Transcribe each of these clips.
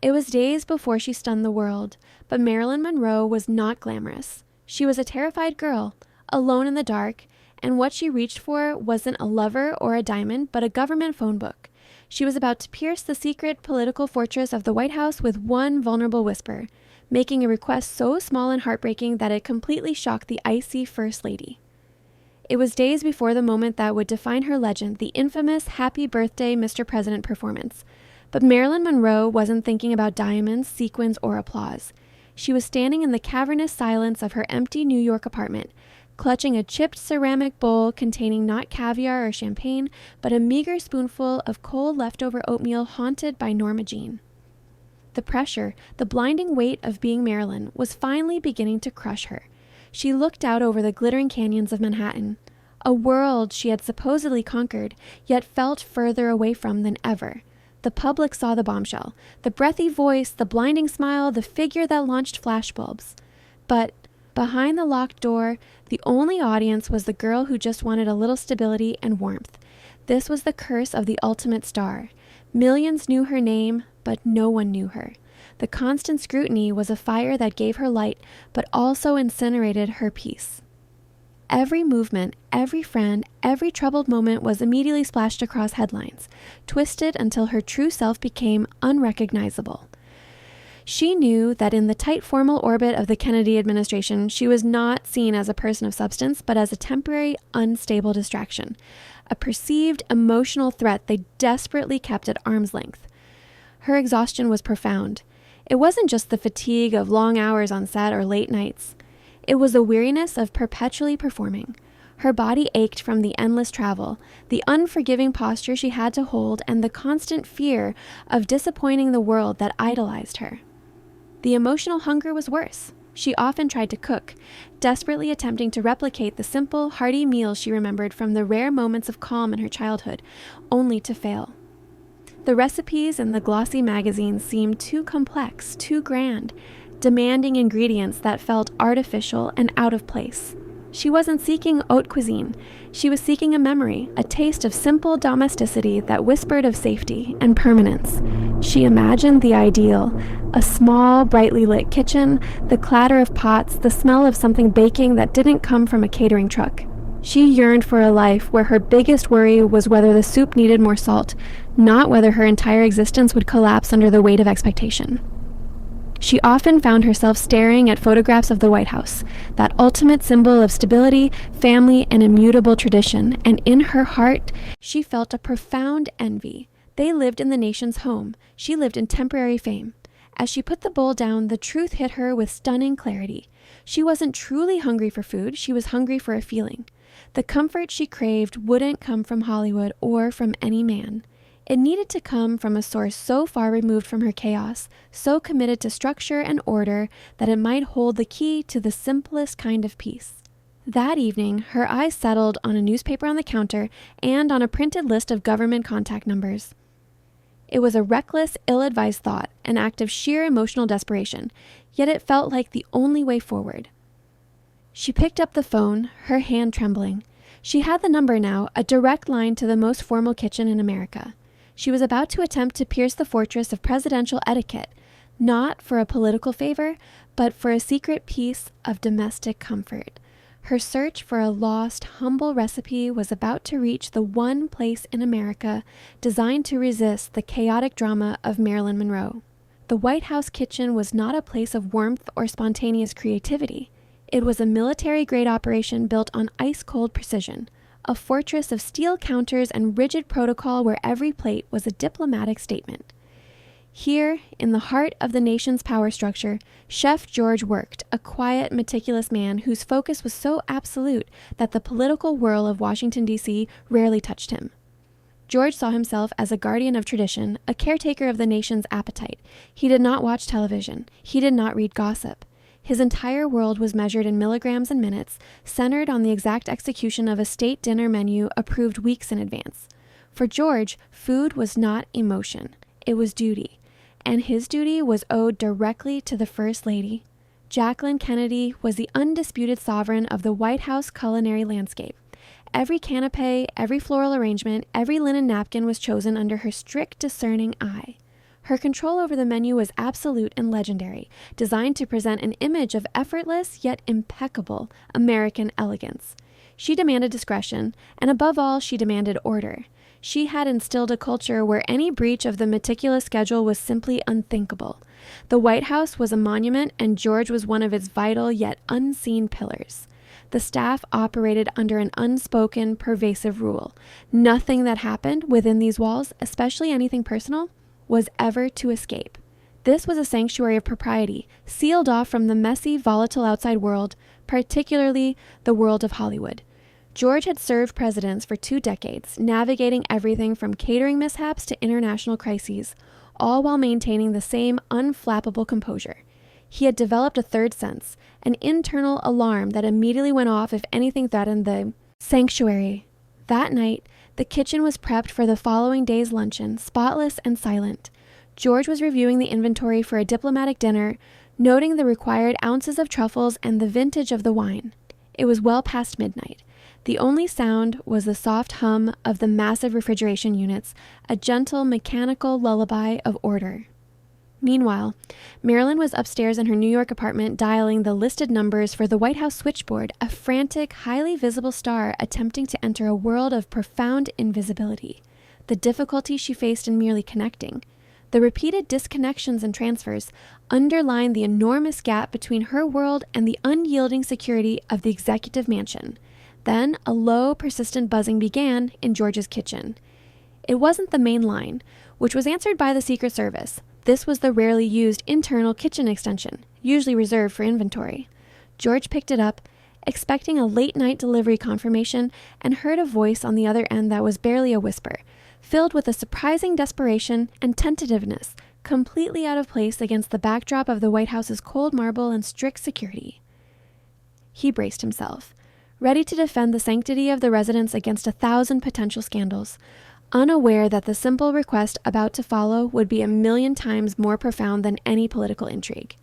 It was days before she stunned the world, but Marilyn Monroe was not glamorous. She was a terrified girl, alone in the dark, and what she reached for wasn't a lover or a diamond, but a government phone book. She was about to pierce the secret political fortress of the White House with one vulnerable whisper, making a request so small and heartbreaking that it completely shocked the icy First Lady. It was days before the moment that would define her legend, the infamous Happy Birthday, Mr. President performance. But Marilyn Monroe wasn't thinking about diamonds, sequins, or applause. She was standing in the cavernous silence of her empty New York apartment, clutching a chipped ceramic bowl containing not caviar or champagne, but a meager spoonful of cold leftover oatmeal haunted by Norma Jean. The pressure, the blinding weight of being Marilyn, was finally beginning to crush her. She looked out over the glittering canyons of Manhattan, a world she had supposedly conquered, yet felt further away from than ever. The public saw the bombshell, the breathy voice, the blinding smile, the figure that launched flashbulbs. But behind the locked door, the only audience was the girl who just wanted a little stability and warmth. This was the curse of the ultimate star. Millions knew her name, but no one knew her. The constant scrutiny was a fire that gave her light, but also incinerated her peace. Every movement, every friend, every troubled moment was immediately splashed across headlines, twisted until her true self became unrecognizable. She knew that in the tight formal orbit of the Kennedy administration, she was not seen as a person of substance, but as a temporary, unstable distraction, a perceived emotional threat they desperately kept at arm's length. Her exhaustion was profound. It wasn't just the fatigue of long hours on set or late nights. It was the weariness of perpetually performing. Her body ached from the endless travel, the unforgiving posture she had to hold, and the constant fear of disappointing the world that idolized her. The emotional hunger was worse. She often tried to cook, desperately attempting to replicate the simple, hearty meals she remembered from the rare moments of calm in her childhood, only to fail. The recipes in the glossy magazines seemed too complex, too grand, demanding ingredients that felt artificial and out of place. She wasn't seeking haute cuisine. She was seeking a memory, a taste of simple domesticity that whispered of safety and permanence. She imagined the ideal, a small, brightly lit kitchen, the clatter of pots, the smell of something baking that didn't come from a catering truck. She yearned for a life where her biggest worry was whether the soup needed more salt, not whether her entire existence would collapse under the weight of expectation. She often found herself staring at photographs of the White House, that ultimate symbol of stability, family, and immutable tradition, and in her heart, she felt a profound envy. They lived in the nation's home. She lived in temporary fame. As she put the bowl down, the truth hit her with stunning clarity. She wasn't truly hungry for food, she was hungry for a feeling. The comfort she craved wouldn't come from Hollywood or from any man. It needed to come from a source so far removed from her chaos, so committed to structure and order that it might hold the key to the simplest kind of peace. That evening, her eyes settled on a newspaper on the counter and on a printed list of government contact numbers. It was a reckless, ill-advised thought, an act of sheer emotional desperation, yet it felt like the only way forward. She picked up the phone, her hand trembling. She had the number now, a direct line to the most formal kitchen in America. She was about to attempt to pierce the fortress of presidential etiquette, not for a political favor, but for a secret piece of domestic comfort. Her search for a lost, humble recipe was about to reach the one place in America designed to resist the chaotic drama of Marilyn Monroe. The White House kitchen was not a place of warmth or spontaneous creativity. It was a military-grade operation built on ice-cold precision, a fortress of steel counters and rigid protocol where every plate was a diplomatic statement. Here, in the heart of the nation's power structure, Chef George worked, a quiet, meticulous man whose focus was so absolute that the political whirl of Washington, D.C. rarely touched him. George saw himself as a guardian of tradition, a caretaker of the nation's appetite. He did not watch television. He did not read gossip. His entire world was measured in milligrams and minutes, centered on the exact execution of a state dinner menu approved weeks in advance. For George, food was not emotion. It was duty. And his duty was owed directly to the First Lady. Jacqueline Kennedy was the undisputed sovereign of the White House culinary landscape. Every canapé, every floral arrangement, every linen napkin was chosen under her strict, discerning eye. Her control over the menu was absolute and legendary, designed to present an image of effortless yet impeccable American elegance. She demanded discretion, and above all, she demanded order. She had instilled a culture where any breach of the meticulous schedule was simply unthinkable. The White House was a monument, and George was one of its vital yet unseen pillars. The staff operated under an unspoken, pervasive rule. Nothing that happened within these walls, especially anything personal, was ever to escape. This was a sanctuary of propriety, sealed off from the messy, volatile outside world, particularly the world of Hollywood. George had served presidents for 2 decades, navigating everything from catering mishaps to international crises, all while maintaining the same unflappable composure. He had developed a third sense, an internal alarm that immediately went off if anything threatened the sanctuary. That night, the kitchen was prepped for the following day's luncheon, spotless and silent. George was reviewing the inventory for a diplomatic dinner, noting the required ounces of truffles and the vintage of the wine. It was well past midnight. The only sound was the soft hum of the massive refrigeration units, a gentle mechanical lullaby of order. Meanwhile, Marilyn was upstairs in her New York apartment dialing the listed numbers for the White House switchboard, a frantic, highly visible star attempting to enter a world of profound invisibility. The difficulty she faced in merely connecting. The repeated disconnections and transfers underlined the enormous gap between her world and the unyielding security of the executive mansion. Then a low, persistent buzzing began in George's kitchen. It wasn't the main line, which was answered by the Secret Service. This was the rarely used internal kitchen extension, usually reserved for inventory. George picked it up, expecting a late-night delivery confirmation, and heard a voice on the other end that was barely a whisper, filled with a surprising desperation and tentativeness, completely out of place against the backdrop of the White House's cold marble and strict security. He braced himself, ready to defend the sanctity of the residence against 1,000 potential scandals, unaware that the simple request about to follow would be 1,000,000 times more profound than any political intrigue.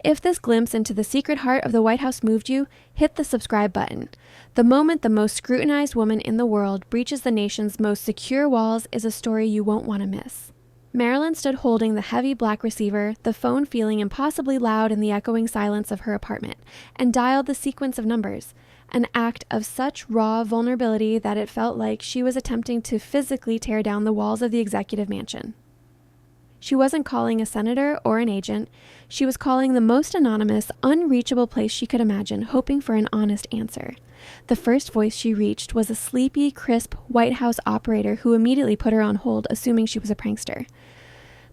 If this glimpse into the secret heart of the White House moved you, hit the subscribe button. The moment the most scrutinized woman in the world breaches the nation's most secure walls is a story you won't want to miss. Marilyn stood holding the heavy black receiver, the phone feeling impossibly loud in the echoing silence of her apartment, and dialed the sequence of numbers. An act of such raw vulnerability that it felt like she was attempting to physically tear down the walls of the executive mansion. She wasn't calling a senator or an agent. She was calling the most anonymous, unreachable place she could imagine, hoping for an honest answer. The first voice she reached was a sleepy, crisp White House operator who immediately put her on hold, assuming she was a prankster.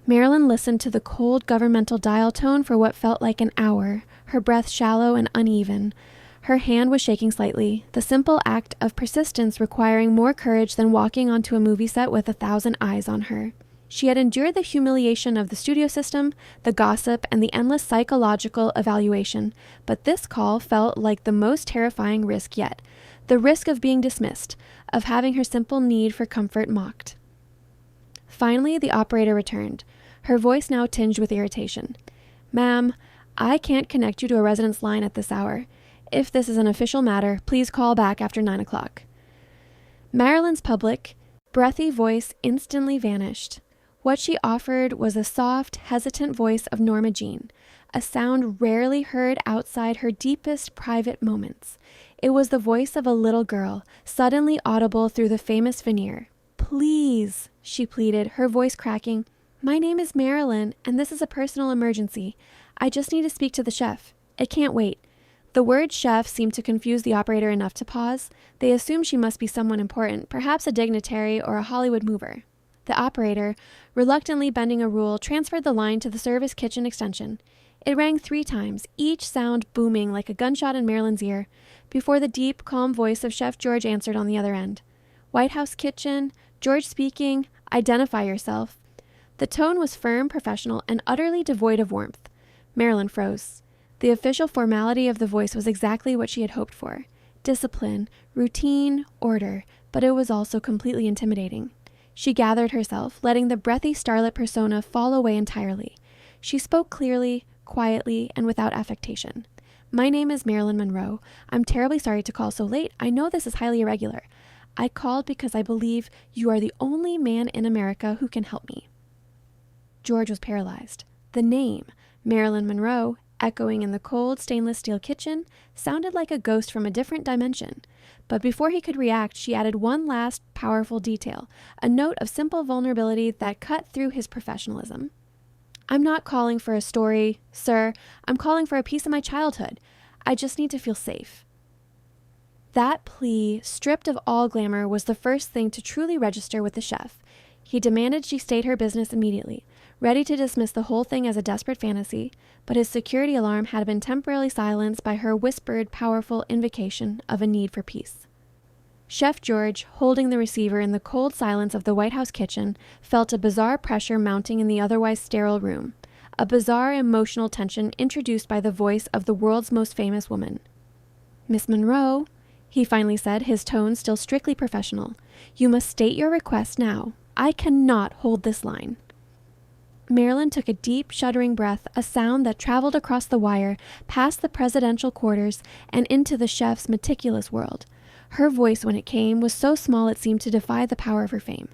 Marilyn listened to the cold governmental dial tone for what felt like an hour, her breath shallow and uneven. Her hand was shaking slightly, the simple act of persistence requiring more courage than walking onto a movie set with 1,000 eyes on her. She had endured the humiliation of the studio system, the gossip, and the endless psychological evaluation, but this call felt like the most terrifying risk yet, the risk of being dismissed, of having her simple need for comfort mocked. Finally, the operator returned, her voice now tinged with irritation. "Ma'am, I can't connect you to a residence line at this hour. If this is an official matter, please call back after 9 o'clock. Marilyn's public, breathy voice instantly vanished. What she offered was a soft, hesitant voice of Norma Jean, a sound rarely heard outside her deepest private moments. It was the voice of a little girl, suddenly audible through the famous veneer. "Please," she pleaded, her voice cracking. "My name is Marilyn, and this is a personal emergency. I just need to speak to the chef. It can't wait." The word chef seemed to confuse the operator enough to pause. They assumed she must be someone important, perhaps a dignitary or a Hollywood mover. The operator, reluctantly bending a rule, transferred the line to the service kitchen extension. It rang 3 times, each sound booming like a gunshot in Marilyn's ear, before the deep, calm voice of Chef George answered on the other end. "White House kitchen, George speaking, identify yourself." The tone was firm, professional, and utterly devoid of warmth. Marilyn froze. The official formality of the voice was exactly what she had hoped for. Discipline, routine, order, but it was also completely intimidating. She gathered herself, letting the breathy starlet persona fall away entirely. She spoke clearly, quietly, and without affectation. "My name is Marilyn Monroe. I'm terribly sorry to call so late. I know this is highly irregular. I called because I believe you are the only man in America who can help me." George was paralyzed. The name, Marilyn Monroe, echoing in the cold stainless steel kitchen, sounded like a ghost from a different dimension. But before he could react, she added one last powerful detail, a note of simple vulnerability that cut through his professionalism. "I'm not calling for a story, sir. I'm calling for a piece of my childhood. I just need to feel safe." That plea, stripped of all glamour, was the first thing to truly register with the chef. He demanded she state her business immediately, ready to dismiss the whole thing as a desperate fantasy, but his security alarm had been temporarily silenced by her whispered, powerful invocation of a need for peace. Chef George, holding the receiver in the cold silence of the White House kitchen, felt a bizarre pressure mounting in the otherwise sterile room, a bizarre emotional tension introduced by the voice of the world's most famous woman. "Miss Monroe," he finally said, his tone still strictly professional, "you must state your request now. I cannot hold this line." Marilyn took a deep, shuddering breath, a sound that traveled across the wire, past the presidential quarters, and into the chef's meticulous world. Her voice, when it came, was so small it seemed to defy the power of her fame.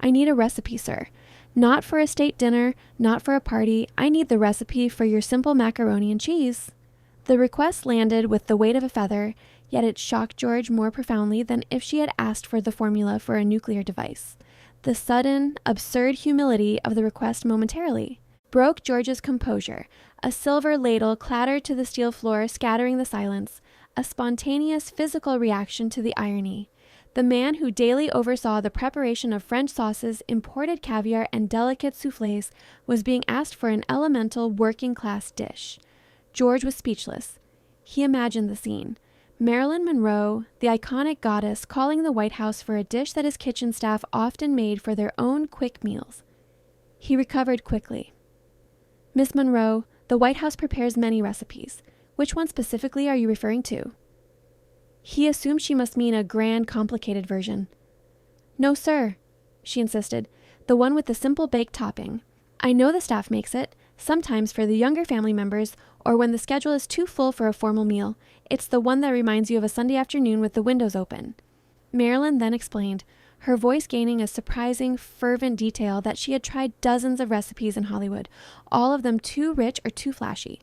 "I need a recipe, sir. Not for a state dinner, not for a party. I need the recipe for your simple macaroni and cheese." The request landed with the weight of a feather, yet it shocked George more profoundly than if she had asked for the formula for a nuclear device. The sudden, absurd humility of the request momentarily broke George's composure. A silver ladle clattered to the steel floor, scattering the silence, a spontaneous physical reaction to the irony. The man who daily oversaw the preparation of French sauces, imported caviar, and delicate soufflés was being asked for an elemental working-class dish. George was speechless. He imagined the scene. Marilyn Monroe, the iconic goddess, calling the White House for a dish that his kitchen staff often made for their own quick meals. He recovered quickly. "Miss Monroe, the White House prepares many recipes. Which one specifically are you referring to?" He assumed she must mean a grand, complicated version. "No, sir," she insisted. "The one with the simple baked topping. I know the staff makes it, sometimes for the younger family members, or when the schedule is too full for a formal meal. It's the one that reminds you of a Sunday afternoon with the windows open." Marilyn then explained, her voice gaining a surprising, fervent detail that she had tried dozens of recipes in Hollywood, all of them too rich or too flashy.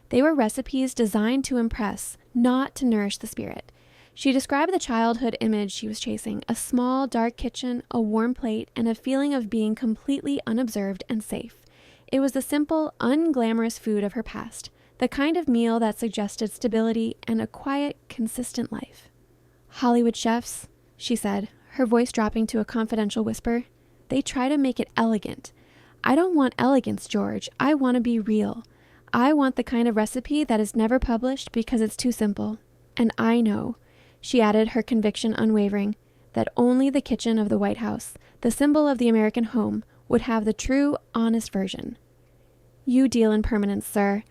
They were recipes designed to impress, not to nourish the spirit. She described the childhood image she was chasing, a small, dark kitchen, a warm plate, and a feeling of being completely unobserved and safe. It was the simple, unglamorous food of her past, the kind of meal that suggested stability and a quiet, consistent life. "Hollywood chefs," she said, her voice dropping to a confidential whisper, "they try to make it elegant. I don't want elegance, George. I want to be real. I want the kind of recipe that is never published because it's too simple. And I know," she added, her conviction unwavering, "that only the kitchen of the White House, the symbol of the American home, would have the true, honest version." "You deal in permanence, sir.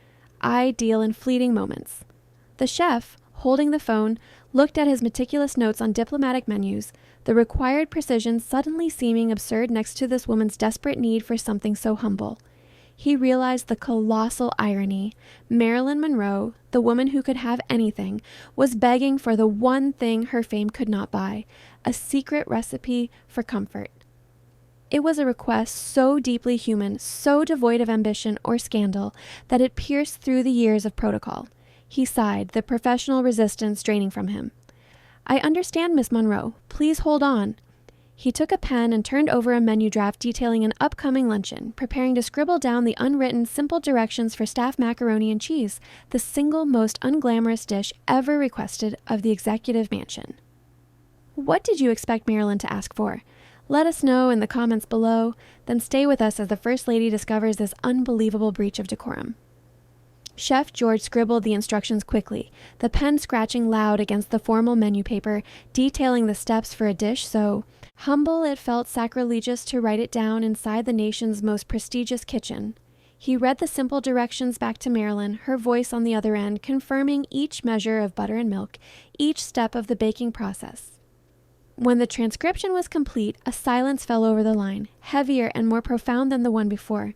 I deal in fleeting moments." The chef, holding the phone, looked at his meticulous notes on diplomatic menus, the required precision suddenly seeming absurd next to this woman's desperate need for something so humble. He realized the colossal irony. Marilyn Monroe, the woman who could have anything, was begging for the one thing her fame could not buy, a secret recipe for comfort. It was a request so deeply human, so devoid of ambition or scandal, that it pierced through the years of protocol. He sighed, the professional resistance draining from him. "I understand, Miss Monroe. Please hold on." He took a pen and turned over a menu draft detailing an upcoming luncheon, preparing to scribble down the unwritten, simple directions for staff macaroni and cheese, the single most unglamorous dish ever requested of the executive mansion. What did you expect Marilyn to ask for? Let us know in the comments below, then stay with us as the First Lady discovers this unbelievable breach of decorum. Chef George scribbled the instructions quickly, the pen scratching loud against the formal menu paper, detailing the steps for a dish so humble it felt sacrilegious to write it down inside the nation's most prestigious kitchen. He read the simple directions back to Marilyn, her voice on the other end, confirming each measure of butter and milk, each step of the baking process. When the transcription was complete, a silence fell over the line, heavier and more profound than the one before.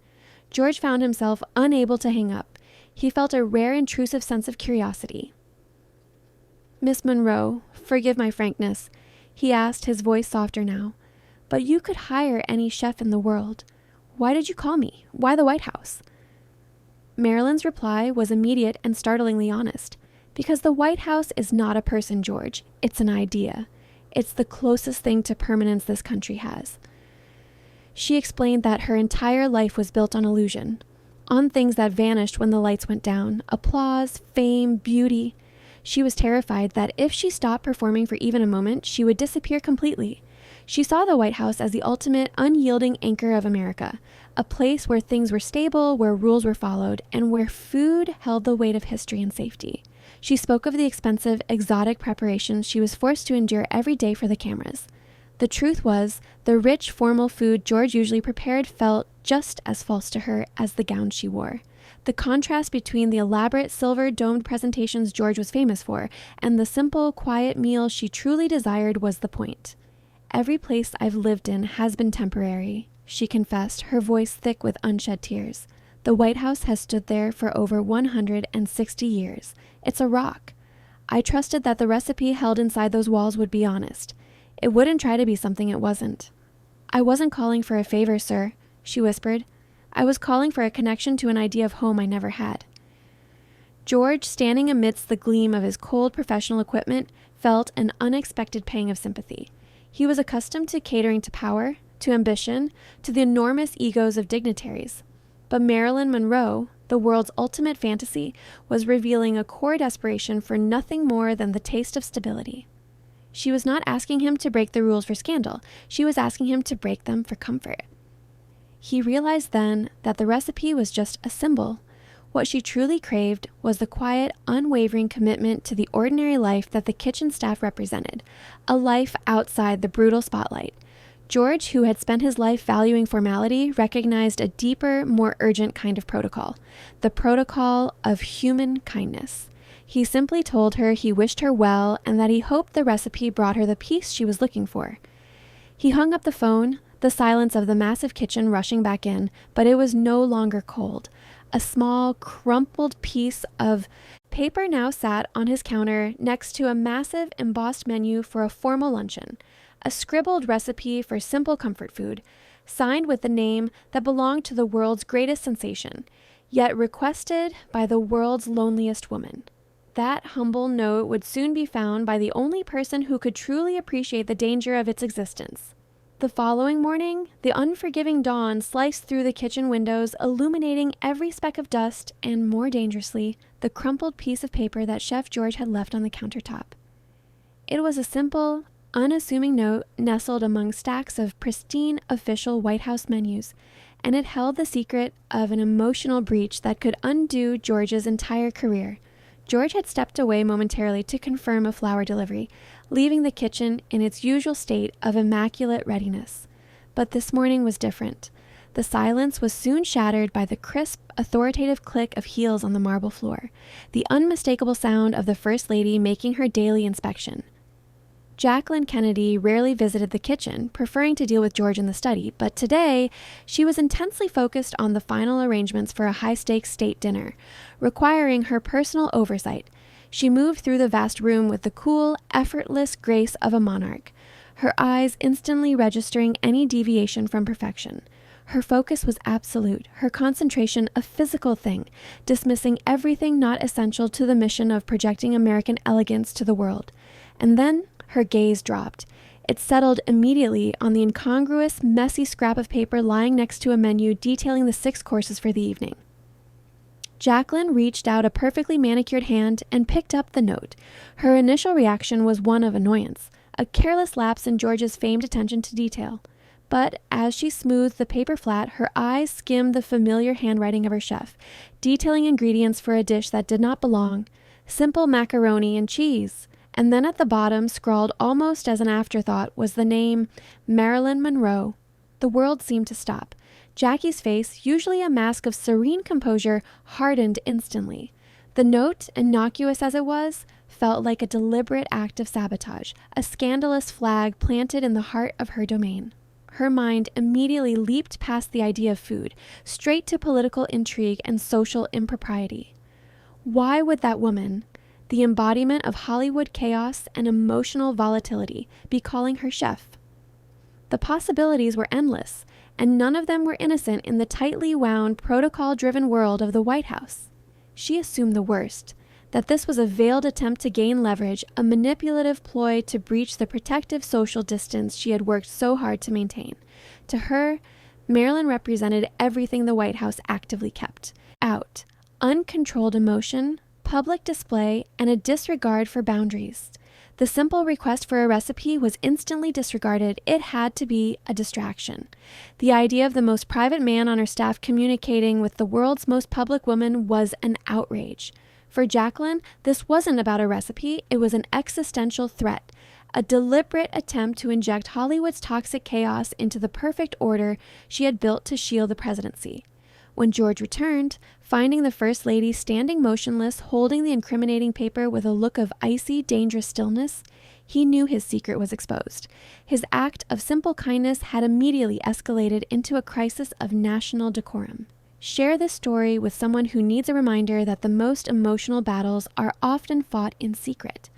George found himself unable to hang up. He felt a rare intrusive sense of curiosity. "Miss Monroe, forgive my frankness," he asked, his voice softer now, "but you could hire any chef in the world. "Why did you call me? Why the White House?" Marilyn's reply was immediate and startlingly honest. "Because the White House is not a person, George. It's an idea. It's the closest thing to permanence this country has." She explained that her entire life was built on illusion, on things that vanished when the lights went down: applause, fame, beauty. She was terrified that if she stopped performing for even a moment, she would disappear completely. She saw the White House as the ultimate, unyielding anchor of America, a place where things were stable, where rules were followed, and where food held the weight of history and safety. She spoke of the expensive, exotic preparations she was forced to endure every day for the cameras. The truth was, the rich, formal food George usually prepared felt just as false to her as the gown she wore. The contrast between the elaborate silver-domed presentations George was famous for and the simple, quiet meal she truly desired was the point. "Every place I've lived in has been temporary," she confessed, her voice thick with unshed tears. "The White House has stood there for over 160 years. It's a rock. I trusted that the recipe held inside those walls would be honest. It wouldn't try to be something it wasn't." "I wasn't calling for a favor, sir," she whispered. "I was calling for a connection to an idea of home I never had." George, standing amidst the gleam of his cold professional equipment, felt an unexpected pang of sympathy. He was accustomed to catering to power, to ambition, to the enormous egos of dignitaries. But Marilyn Monroe, the world's ultimate fantasy, was revealing a core desperation for nothing more than the taste of stability. She was not asking him to break the rules for scandal. She was asking him to break them for comfort. He realized then that the recipe was just a symbol. What she truly craved was the quiet, unwavering commitment to the ordinary life that the kitchen staff represented, a life outside the brutal spotlight. George, who had spent his life valuing formality, recognized a deeper, more urgent kind of protocol, the protocol of human kindness. He simply told her he wished her well and that he hoped the recipe brought her the peace she was looking for. He hung up the phone, the silence of the massive kitchen rushing back in, but it was no longer cold. A small, crumpled piece of paper now sat on his counter next to a massive embossed menu for a formal luncheon, a scribbled recipe for simple comfort food, signed with the name that belonged to the world's greatest sensation, yet requested by the world's loneliest woman. That humble note would soon be found by the only person who could truly appreciate the danger of its existence. The following morning, the unforgiving dawn sliced through the kitchen windows, illuminating every speck of dust and, more dangerously, the crumpled piece of paper that Chef George had left on the countertop. It was a simple, unassuming note nestled among stacks of pristine official White House menus, and it held the secret of an emotional breach that could undo George's entire career. George had stepped away momentarily to confirm a flower delivery, leaving the kitchen in its usual state of immaculate readiness. But this morning was different. The silence was soon shattered by the crisp, authoritative click of heels on the marble floor, the unmistakable sound of the First Lady making her daily inspection. Jacqueline Kennedy rarely visited the kitchen, preferring to deal with George in the study, but today she was intensely focused on the final arrangements for a high-stakes state dinner, requiring her personal oversight. She moved through the vast room with the cool, effortless grace of a monarch, her eyes instantly registering any deviation from perfection. Her focus was absolute, her concentration a physical thing, dismissing everything not essential to the mission of projecting American elegance to the world. And then her gaze dropped. It settled immediately on the incongruous, messy scrap of paper lying next to a menu detailing the 6 courses for the evening. Jacqueline reached out a perfectly manicured hand and picked up the note. Her initial reaction was one of annoyance, a careless lapse in George's famed attention to detail. But as she smoothed the paper flat, her eyes skimmed the familiar handwriting of her chef, detailing ingredients for a dish that did not belong: simple macaroni and cheese. And then at the bottom, scrawled almost as an afterthought, was the name Marilyn Monroe. The world seemed to stop. Jackie's face, usually a mask of serene composure, hardened instantly. The note, innocuous as it was, felt like a deliberate act of sabotage, a scandalous flag planted in the heart of her domain. Her mind immediately leaped past the idea of food, straight to political intrigue and social impropriety. Why would that woman, the embodiment of Hollywood chaos and emotional volatility, be calling her chef? The possibilities were endless, and none of them were innocent in the tightly wound, protocol-driven world of the White House. She assumed the worst, that this was a veiled attempt to gain leverage, a manipulative ploy to breach the protective social distance she had worked so hard to maintain. To her, Marilyn represented everything the White House actively kept out: uncontrolled emotion, public display, and a disregard for boundaries. The simple request for a recipe was instantly disregarded. It had to be a distraction. The idea of the most private man on her staff communicating with the world's most public woman was an outrage. For Jacqueline, this wasn't about a recipe, it was an existential threat, a deliberate attempt to inject Hollywood's toxic chaos into the perfect order she had built to shield the presidency. When George returned, finding the First Lady standing motionless, holding the incriminating paper with a look of icy, dangerous stillness, he knew his secret was exposed. His act of simple kindness had immediately escalated into a crisis of national decorum. Share this story with someone who needs a reminder that the most emotional battles are often fought in secret.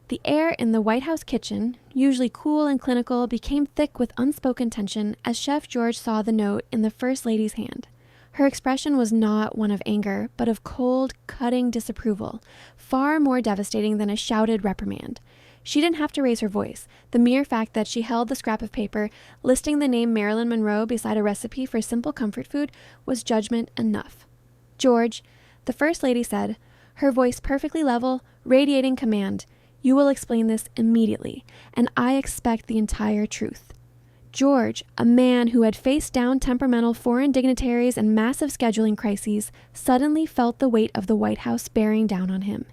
The air in the White House kitchen, usually cool and clinical, became thick with unspoken tension as Chef George saw the note in the First Lady's hand. Her expression was not one of anger, but of cold, cutting disapproval, far more devastating than a shouted reprimand. She didn't have to raise her voice. The mere fact that she held the scrap of paper listing the name Marilyn Monroe beside a recipe for simple comfort food was judgment enough. "George," the First Lady said, her voice perfectly level, radiating command, "you will explain this immediately, and I expect the entire truth." George, a man who had faced down temperamental foreign dignitaries and massive scheduling crises, suddenly felt the weight of the White House bearing down on him.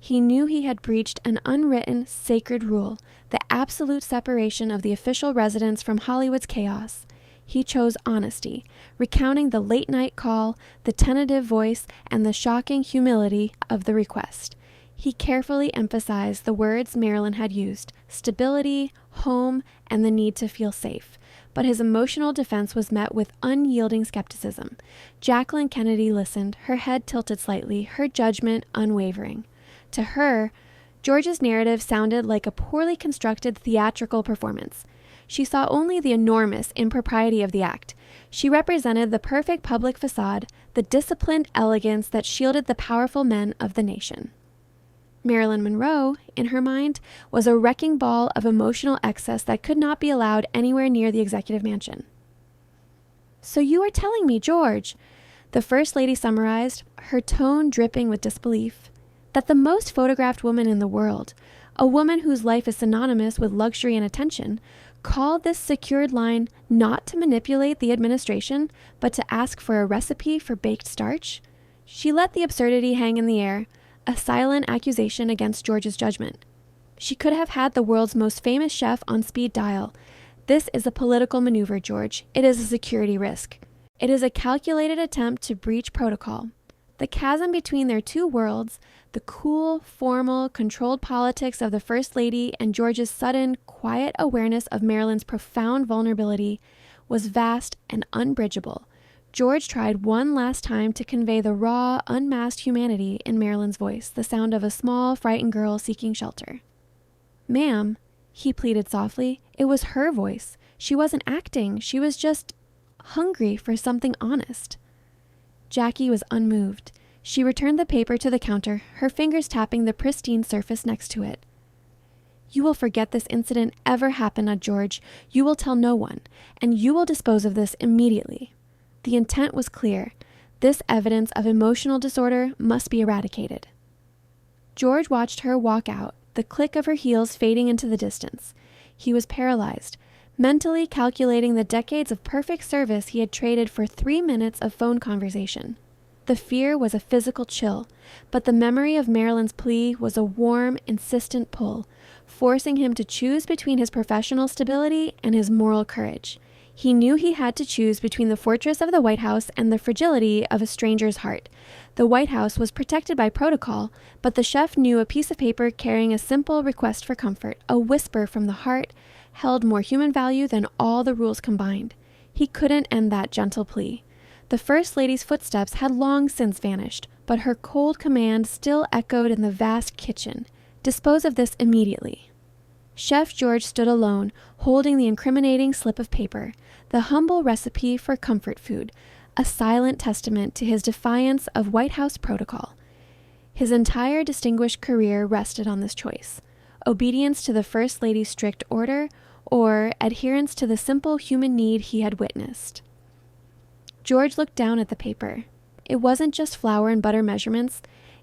He knew he had breached an unwritten, sacred rule, the absolute separation of the official residence from Hollywood's chaos. He chose honesty, recounting the late-night call, the tentative voice, and the shocking humility of the request. He carefully emphasized the words Marilyn had used: stability, home, and the need to feel safe. But his emotional defense was met with unyielding skepticism. Jacqueline Kennedy listened, her head tilted slightly, her judgment unwavering. To her, George's narrative sounded like a poorly constructed theatrical performance. She saw only the enormous impropriety of the act. She represented the perfect public facade, the disciplined elegance that shielded the powerful men of the nation. Marilyn Monroe, in her mind, was a wrecking ball of emotional excess that could not be allowed anywhere near the executive mansion. "So you are telling me, George," the First Lady summarized, her tone dripping with disbelief, "that the most photographed woman in the world, a woman whose life is synonymous with luxury and attention, called this secured line not to manipulate the administration, but to ask for a recipe for baked starch?" She let the absurdity hang in the air, a silent accusation against George's judgment. She could have had the world's most famous chef on speed dial. "This is a political maneuver, George. It is a security risk. It is a calculated attempt to breach protocol." The chasm between their two worlds, the cool, formal, controlled politics of the First Lady and George's sudden, quiet awareness of Marilyn's profound vulnerability, was vast and unbridgeable. George tried one last time to convey the raw, unmasked humanity in Marilyn's voice, the sound of a small, frightened girl seeking shelter. "Ma'am," he pleaded softly, "it was her voice. She wasn't acting. She was just hungry for something honest." Jackie was unmoved. She returned the paper to the counter, her fingers tapping the pristine surface next to it. "You will forget this incident ever happened, George. You will tell no one, and you will dispose of this immediately." The intent was clear. This evidence of emotional disorder must be eradicated. George watched her walk out, the click of her heels fading into the distance. He was paralyzed, mentally calculating the decades of perfect service he had traded for 3 minutes of phone conversation. The fear was a physical chill, but the memory of Marilyn's plea was a warm, insistent pull, forcing him to choose between his professional stability and his moral courage. He knew he had to choose between the fortress of the White House and the fragility of a stranger's heart. The White House was protected by protocol, but the chef knew a piece of paper carrying a simple request for comfort, a whisper from the heart, held more human value than all the rules combined. He couldn't end that gentle plea. The First Lady's footsteps had long since vanished, but her cold command still echoed in the vast kitchen. "Dispose of this immediately." Chef George stood alone, holding the incriminating slip of paper, the humble recipe for comfort food, a silent testament to his defiance of White House protocol. His entire distinguished career rested on this choice: obedience to the First Lady's strict order or adherence to the simple human need he had witnessed. George looked down at the paper. It wasn't just flour and butter measurements.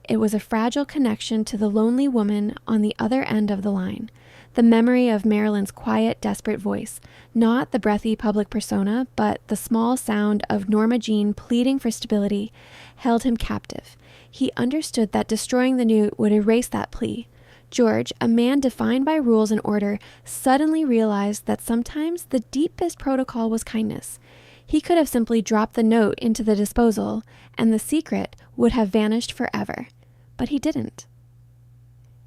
It was a fragile connection to the lonely woman on the other end of the line, the memory of Marilyn's quiet, desperate voice, not the breathy public persona, but the small sound of Norma Jean pleading for stability, held him captive. He understood that destroying the newt would erase that plea. George, a man defined by rules and order, suddenly realized that sometimes the deepest protocol was kindness. He could have simply dropped the note into the disposal, and the secret would have vanished forever. But he didn't.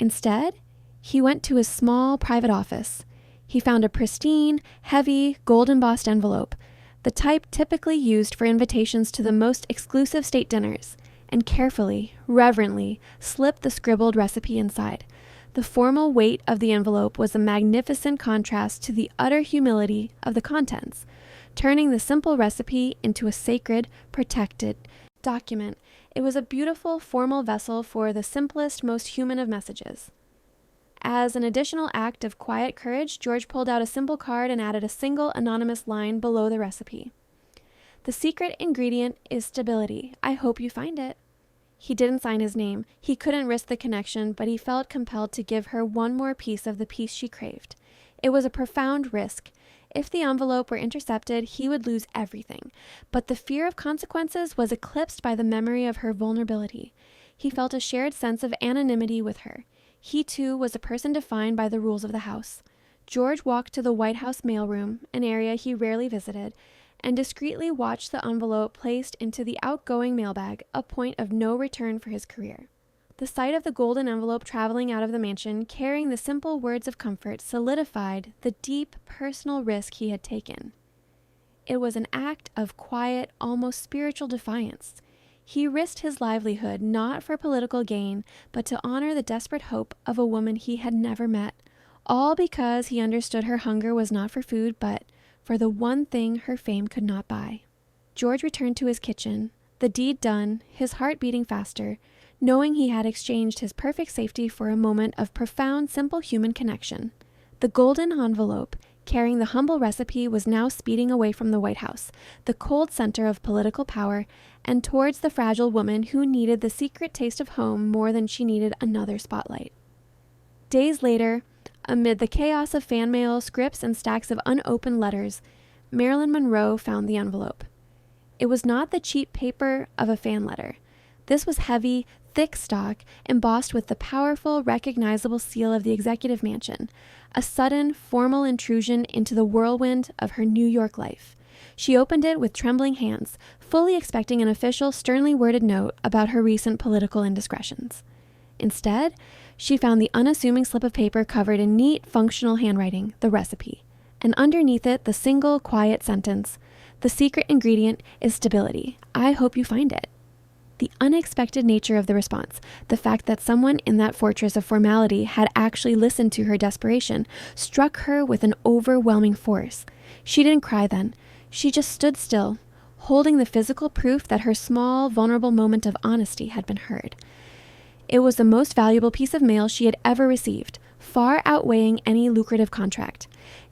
Instead, he went to his small private office. He found a pristine, heavy, gold-embossed envelope, the type typically used for invitations to the most exclusive state dinners, and carefully, reverently, slipped the scribbled recipe inside. The formal weight of the envelope was a magnificent contrast to the utter humility of the contents, turning the simple recipe into a sacred, protected document. It was a beautiful, formal vessel for the simplest, most human of messages. As an additional act of quiet courage, George pulled out a simple card and added a single anonymous line below the recipe. "The secret ingredient is stability. I hope you find it." He didn't sign his name. He couldn't risk the connection, but he felt compelled to give her one more piece of the peace she craved. It was a profound risk. If the envelope were intercepted, he would lose everything. But the fear of consequences was eclipsed by the memory of her vulnerability. He felt a shared sense of anonymity with her. He, too, was a person defined by the rules of the house. George walked to the White House mailroom, an area he rarely visited, and discreetly watched the envelope placed into the outgoing mailbag, a point of no return for his career. The sight of the golden envelope traveling out of the mansion, carrying the simple words of comfort, solidified the deep personal risk he had taken. It was an act of quiet, almost spiritual defiance. He risked his livelihood not for political gain, but to honor the desperate hope of a woman he had never met, all because he understood her hunger was not for food, but for the one thing her fame could not buy. George returned to his kitchen, the deed done, his heart beating faster, knowing he had exchanged his perfect safety for a moment of profound, simple human connection. The golden envelope, carrying the humble recipe, was now speeding away from the White House, the cold center of political power, and towards the fragile woman who needed the secret taste of home more than she needed another spotlight. Days later, amid the chaos of fan mail, scripts, and stacks of unopened letters, Marilyn Monroe found the envelope. It was not the cheap paper of a fan letter. This was heavy, thick stock, embossed with the powerful, recognizable seal of the executive mansion, a sudden, formal intrusion into the whirlwind of her New York life. She opened it with trembling hands, fully expecting an official, sternly worded note about her recent political indiscretions. Instead, she found the unassuming slip of paper covered in neat, functional handwriting, the recipe, and underneath it the single, quiet sentence, "The secret ingredient is stability. I hope you find it." The unexpected nature of the response, the fact that someone in that fortress of formality had actually listened to her desperation, struck her with an overwhelming force. She didn't cry then. She just stood still, holding the physical proof that her small, vulnerable moment of honesty had been heard. It was the most valuable piece of mail she had ever received, far outweighing any lucrative contract.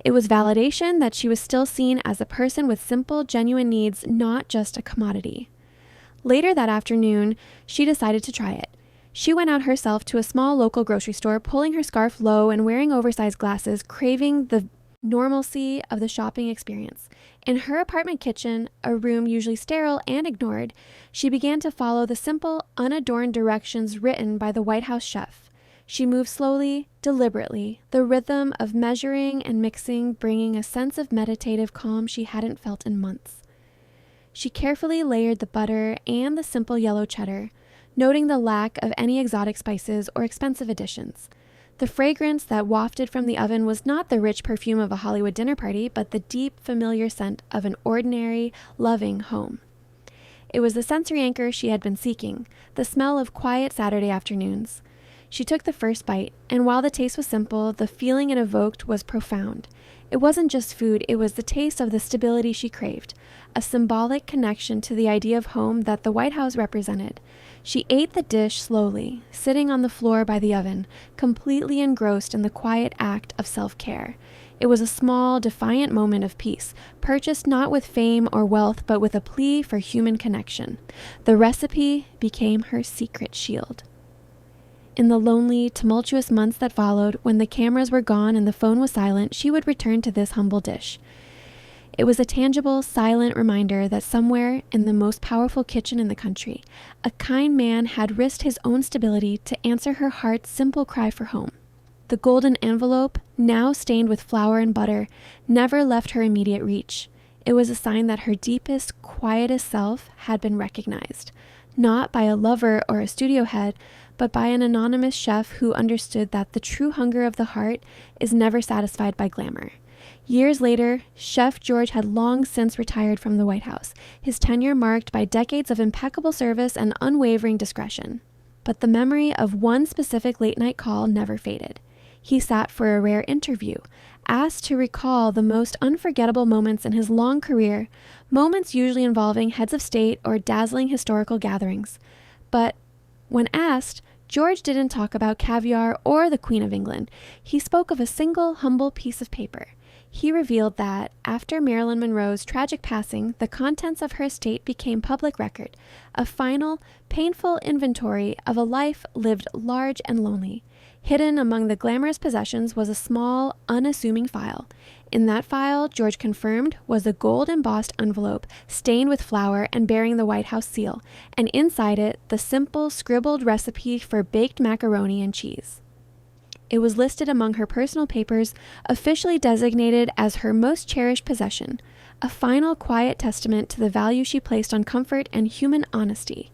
It was validation that she was still seen as a person with simple, genuine needs, not just a commodity. Later that afternoon, she decided to try it. She went out herself to a small local grocery store, pulling her scarf low and wearing oversized glasses, craving the normalcy of the shopping experience. In her apartment kitchen, a room usually sterile and ignored, she began to follow the simple, unadorned directions written by the White House chef. She moved slowly, deliberately, the rhythm of measuring and mixing bringing a sense of meditative calm she hadn't felt in months. She carefully layered the butter and the simple yellow cheddar, noting the lack of any exotic spices or expensive additions. The fragrance that wafted from the oven was not the rich perfume of a Hollywood dinner party, but the deep, familiar scent of an ordinary, loving home. It was the sensory anchor she had been seeking, the smell of quiet Saturday afternoons. She took the first bite, and while the taste was simple, the feeling it evoked was profound. It wasn't just food, it was the taste of the stability she craved, a symbolic connection to the idea of home that the White House represented. She ate the dish slowly, sitting on the floor by the oven, completely engrossed in the quiet act of self-care. It was a small, defiant moment of peace, purchased not with fame or wealth, but with a plea for human connection. The recipe became her secret shield. In the lonely, tumultuous months that followed, when the cameras were gone and the phone was silent, she would return to this humble dish. It was a tangible, silent reminder that somewhere in the most powerful kitchen in the country, a kind man had risked his own stability to answer her heart's simple cry for home. The golden envelope, now stained with flour and butter, never left her immediate reach. It was a sign that her deepest, quietest self had been recognized, not by a lover or a studio head, but by an anonymous chef who understood that the true hunger of the heart is never satisfied by glamour. Years later, Chef George had long since retired from the White House, his tenure marked by decades of impeccable service and unwavering discretion. But the memory of one specific late-night call never faded. He sat for a rare interview, asked to recall the most unforgettable moments in his long career, moments usually involving heads of state or dazzling historical gatherings. But when asked, George didn't talk about caviar or the Queen of England. He spoke of a single, humble piece of paper. He revealed that, after Marilyn Monroe's tragic passing, the contents of her estate became public record, a final, painful inventory of a life lived large and lonely. Hidden among the glamorous possessions was a small, unassuming file. In that file, George confirmed, was a gold-embossed envelope stained with flour and bearing the White House seal, and inside it, the simple, scribbled recipe for baked macaroni and cheese. It was listed among her personal papers, officially designated as her most cherished possession, a final quiet testament to the value she placed on comfort and human honesty.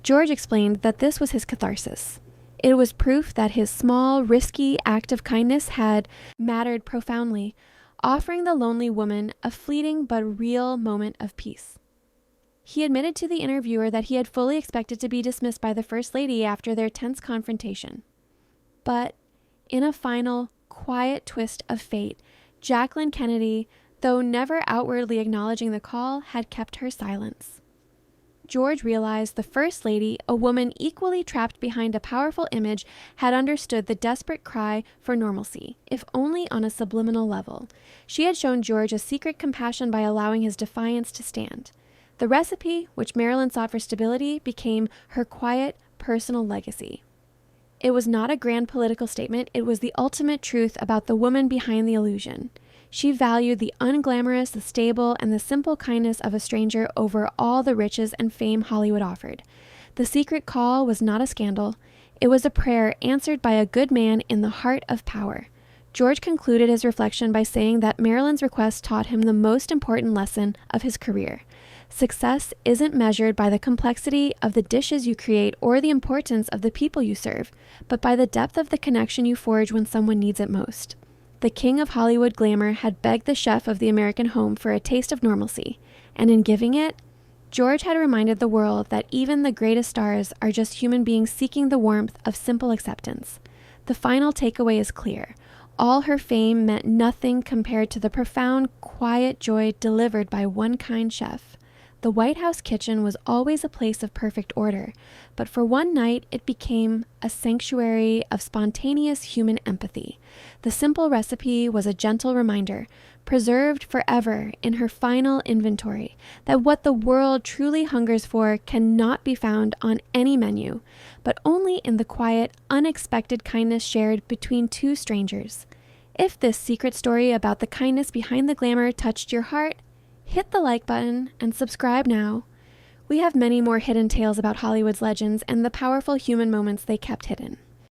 George explained that this was his catharsis. It was proof that his small, risky act of kindness had mattered profoundly, offering the lonely woman a fleeting but real moment of peace. He admitted to the interviewer that he had fully expected to be dismissed by the First Lady after their tense confrontation. But in a final, quiet twist of fate, Jacqueline Kennedy, though never outwardly acknowledging the call, had kept her silence. George realized the First Lady, a woman equally trapped behind a powerful image, had understood the desperate cry for normalcy, if only on a subliminal level. She had shown George a secret compassion by allowing his defiance to stand. The recipe, which Marilyn sought for stability, became her quiet, personal legacy. It was not a grand political statement, it was the ultimate truth about the woman behind the illusion. She valued the unglamorous, the stable, and the simple kindness of a stranger over all the riches and fame Hollywood offered. The secret call was not a scandal. It was a prayer answered by a good man in the heart of power. George concluded his reflection by saying that Marilyn's request taught him the most important lesson of his career. Success isn't measured by the complexity of the dishes you create or the importance of the people you serve, but by the depth of the connection you forge when someone needs it most. The king of Hollywood glamour had begged the chef of the American home for a taste of normalcy, and in giving it, George had reminded the world that even the greatest stars are just human beings seeking the warmth of simple acceptance. The final takeaway is clear. All her fame meant nothing compared to the profound, quiet joy delivered by one kind chef. The White House kitchen was always a place of perfect order, but for one night it became a sanctuary of spontaneous human empathy. The simple recipe was a gentle reminder, preserved forever in her final inventory, that what the world truly hungers for cannot be found on any menu, but only in the quiet, unexpected kindness shared between two strangers. If this secret story about the kindness behind the glamour touched your heart, hit the like button and subscribe now. We have many more hidden tales about Hollywood's legends and the powerful human moments they kept hidden.